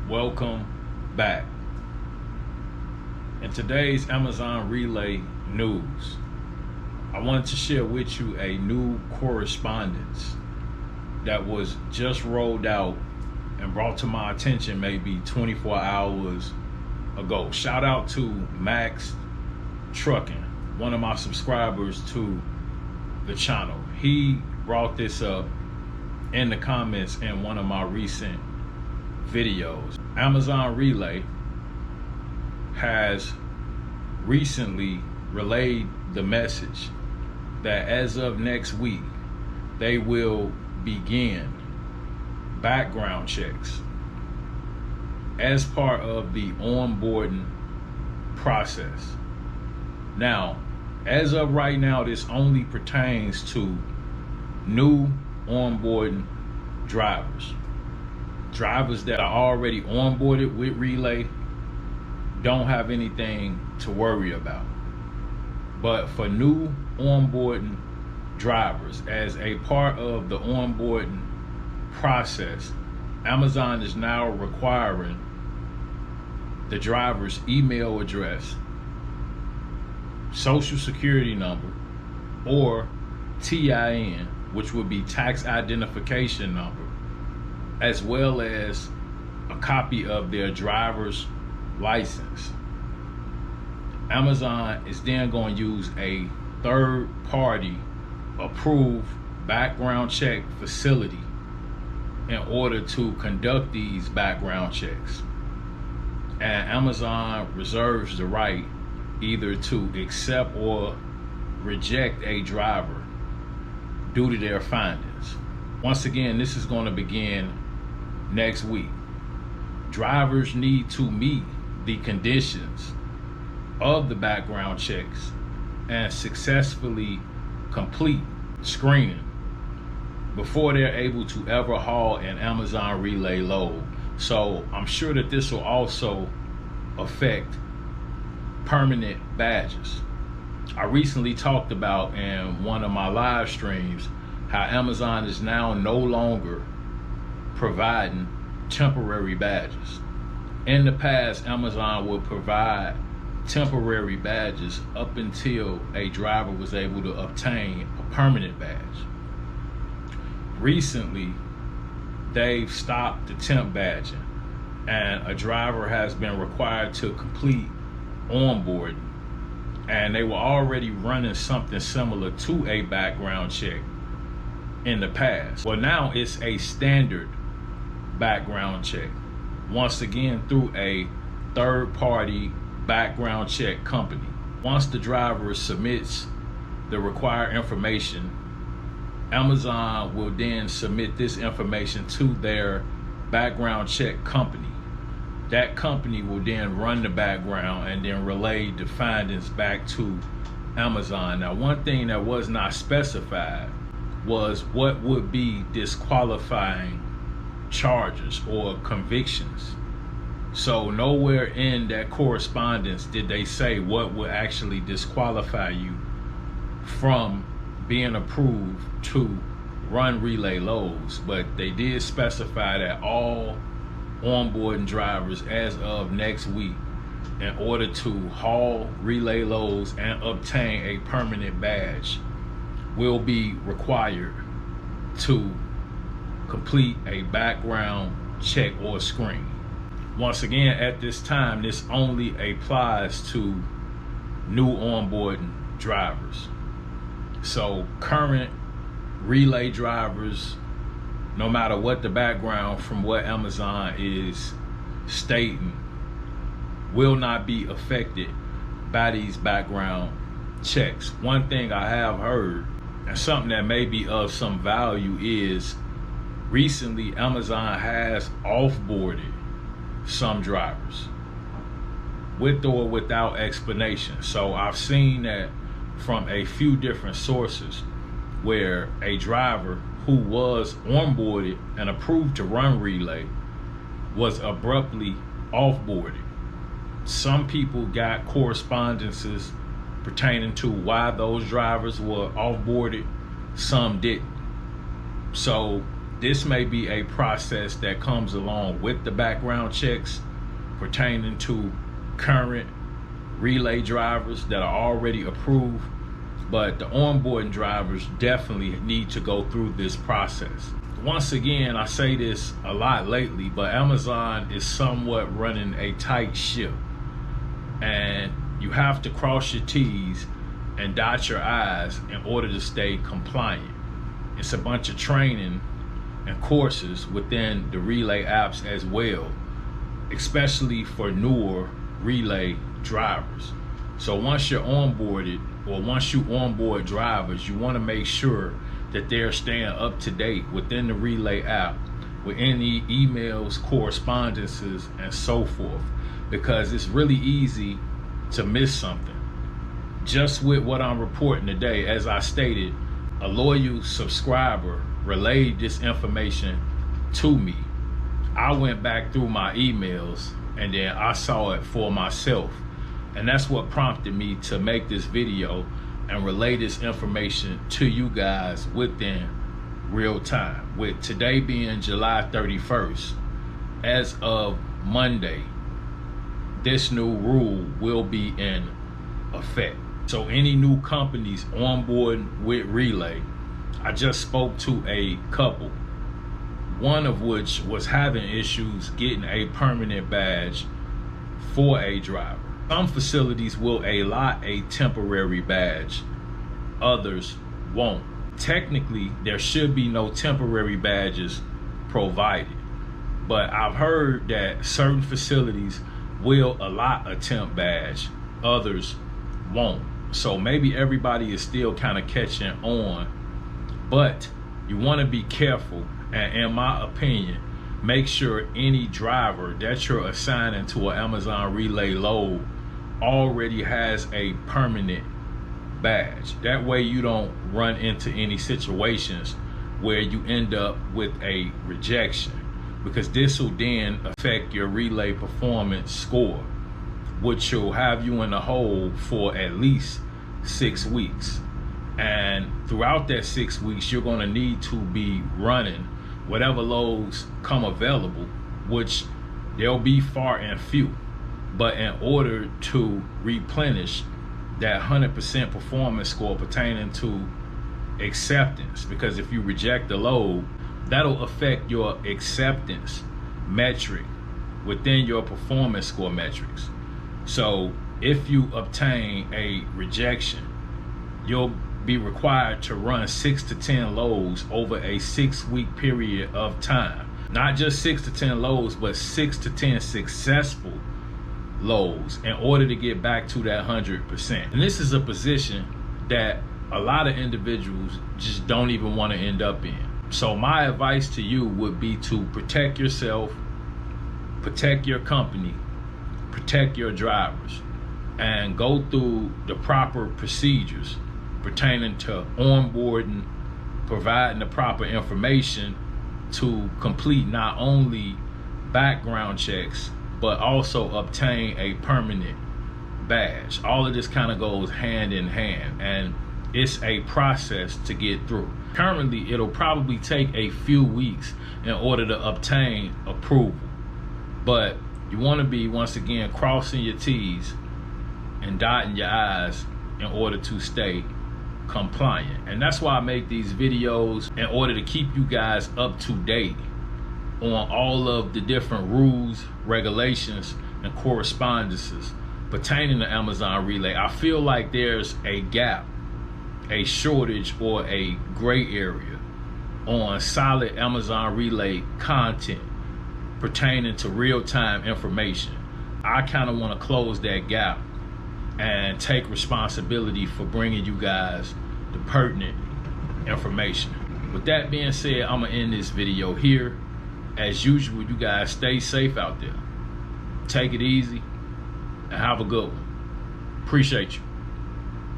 Welcome back. In today's Amazon Relay news, I wanted to share with you a new correspondence that was just rolled out and brought to my attention maybe 24 hours ago. Shout out to Max Trucking, one of my subscribers to the channel. He brought this up in the comments in one of my recent videos. Amazon Relay has recently relayed the message that as of next week, they will begin background checks as part of the onboarding process. Now, as of right now, this only pertains to new onboarding drivers. Drivers that are already onboarded with Relay don't have anything to worry about. But for new onboarding drivers, as a part of the onboarding process, Amazon is now requiring the driver's email address, social security number, or TIN, which would be tax identification number, as well as a copy of their driver's license. Amazon is then going to use a third-party approved background check facility in order to conduct these background checks. And Amazon reserves the right either to accept or reject a driver due to their findings. Once again, this is going to begin next week. Drivers need to meet the conditions of the background checks and successfully complete screening before they're able to ever haul an Amazon Relay load. So I'm sure that this will also affect permanent badges. I recently talked about in one of my live streams how Amazon is now no longer providing temporary badges. In the past, Amazon would provide temporary badges up until a driver was able to obtain a permanent badge. Recently, they've stopped the temp badging, and a driver has been required to complete onboarding. And they were already running something similar to a background check in the past. Well, now it's a standard background check, once again through a third-party background check company. Once the driver submits the required information, Amazon will then submit this information to their background check company. That company will then run the background and then relay the findings back to Amazon. Now, one thing that was not specified was what would be disqualifying charges or convictions. So nowhere in that correspondence did they say what would actually disqualify you from being approved to run relay loads, but they did specify that all onboarding drivers as of next week, in order to haul relay loads and obtain a permanent badge, will be required to complete a background check or screen. Once again, at this time, this only applies to new onboarding drivers. So current relay drivers, no matter what the background from what Amazon is stating, will not be affected by these background checks. One thing I have heard, and something that may be of some value, is recently Amazon has offboarded some drivers with or without explanation. So I've seen that from a few different sources, where a driver who was onboarded and approved to run relay was abruptly offboarded. Some people got correspondences pertaining to why those drivers were offboarded, some didn't. So This may be a process that comes along with the background checks pertaining to current relay drivers that are already approved, but the onboarding drivers definitely need to go through this process. Once again, I say this a lot lately, but Amazon is somewhat running a tight ship, and you have to cross your T's and dot your I's in order to stay compliant. It's a bunch of training and courses within the relay apps as well, especially for newer relay drivers. So once you're onboarded, or once you onboard drivers, you want to make sure that they're staying up to date within the relay app with any emails, correspondences, and so forth, because it's really easy to miss something. Just with what I'm reporting today, as I stated, a loyal subscriber relayed this information to me. I went back through my emails and then I saw it for myself, and that's what prompted me to make this video and relay this information to you guys within real time. With today being July 31st, as of Monday, this new rule will be in effect. So any new companies on board with relay, I just spoke to a couple, one of which was having issues getting a permanent badge for a driver. Some facilities will allot a temporary badge, others won't. Technically, there should be no temporary badges provided, but I've heard that certain facilities will allot a temp badge, others won't. So maybe everybody is still kind of catching on, but you want to be careful, and in my opinion, make sure any driver that you're assigning to an Amazon relay load already has a permanent badge. That way you don't run into any situations where you end up with a rejection, because this will then affect your relay performance score, which will have you in the hole for at least 6 weeks. And throughout that 6 weeks, you're going to need to be running whatever loads come available, which they'll be far and few. But in order to replenish that 100% performance score pertaining to acceptance, because if you reject the load, that'll affect your acceptance metric within your performance score metrics. So if you obtain a rejection, you'll be required to run 6 to 10 loads over a 6-week period of time. Not just 6 to 10 loads, but 6 to 10 successful loads in order to get back to that 100%. And this is a position that a lot of individuals just don't even want to end up in. So my advice to you would be to protect yourself, protect your company, protect your drivers, and go through the proper procedures pertaining to onboarding, providing the proper information to complete not only background checks, but also obtain a permanent badge. All of this kind of goes hand in hand, and it's a process to get through. Currently, it'll probably take a few weeks in order to obtain approval, but you want to be, once again, crossing your T's and dotting your I's in order to stay compliant. And that's why I make these videos, in order to keep you guys up to date on all of the different rules, regulations, and correspondences pertaining to Amazon Relay. I feel like there's a gap, a shortage, or a gray area on solid Amazon Relay content pertaining to real-time information. I kind of want to close that gap and take responsibility for bringing you guys the pertinent information. With that being said, I'm gonna end this video here. As usual, you guys stay safe out there. Take it easy and have a good one. Appreciate you.